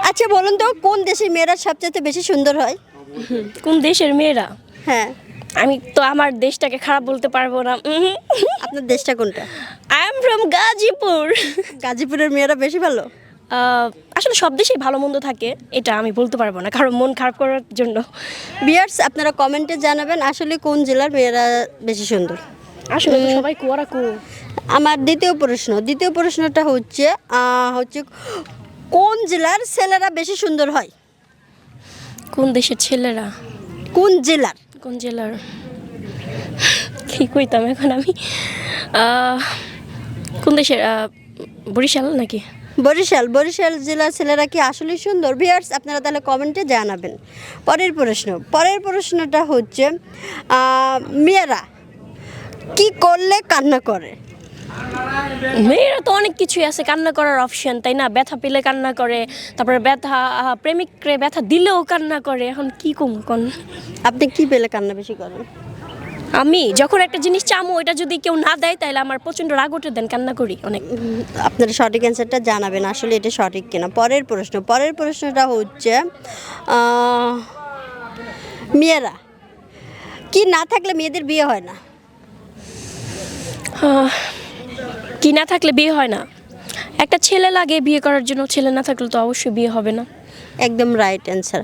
আচ্ছা বলুন তো কোন দেশের মেয়েরা সবচেয়ে বেশি সুন্দর হয়? কোন দেশের মেয়েরা? হ্যাঁ, আমি তো আমার দেশটাকে খারাপ বলতে পারবো না। আপনার দেশটা কোনটা? I am from Gazipur. গাজীপুরের মেয়েরা বেশি ভালো? আসলে সব দেশেই ভালো মন্দ থাকে, এটা আমি বলতে পারবো না কারণ মন খারাপ করার জন্য। ভিউয়ার্স আপনারা কমেন্টে জানাবেন আসলে কোন জেলার মেয়েরা বেশি সুন্দর। আসলে তো সবাই কুয়ারা কু। আমার দ্বিতীয় প্রশ্নটা হচ্ছে হচ্ছে কোন জেলার ছেলেরা বেশি সুন্দর হয়? কোন দেশের ছেলেরা? কোন জেলার? কোন জেলার? কি কইতাম এখন আমি? কোন দেশের? বরিশাল নাকি? বরিশাল জেলার ছেলেরা কি আসলে সুন্দর? ভিউয়ার্স আপনারা তাহলে কমেন্টে জানাবেন। পরের প্রশ্নটা হচ্ছে মেয়েরা কি করলে কান্না করে? মেয়েরা তো অনেক কিছুই আছে কান্না করার অপশন, তাই না? ব্যথা পেলে কান্না করে, তারপরে ব্যথা প্রেমিকরে ব্যথা দিলেও কান্না করে। এখন কি কম কোন? আপনি কি পেলে কান্না বেশি করেন? আমি যখন একটা জিনিস চামো ওটা যদি কেউ না দেয় তাহলে আমার প্রচণ্ড রাগ ওঠে, দেন কান্না করি অনেক। আপনারা সঠিক অ্যান্সারটা জানাবেন আসলে এটা সঠিক কিনা। পরের প্রশ্নটা হচ্ছে মেয়েরা কি না থাকলে মেয়েদের বিয়ে হয় না? কি না থাকলে বিয়ে হয় না? একটা ছেলে লাগে বিয়ে করার জন্য, ছেলে না থাকলে তো অবশ্যই বিয়ে হবে না। একদম রাইট অ্যান্সার।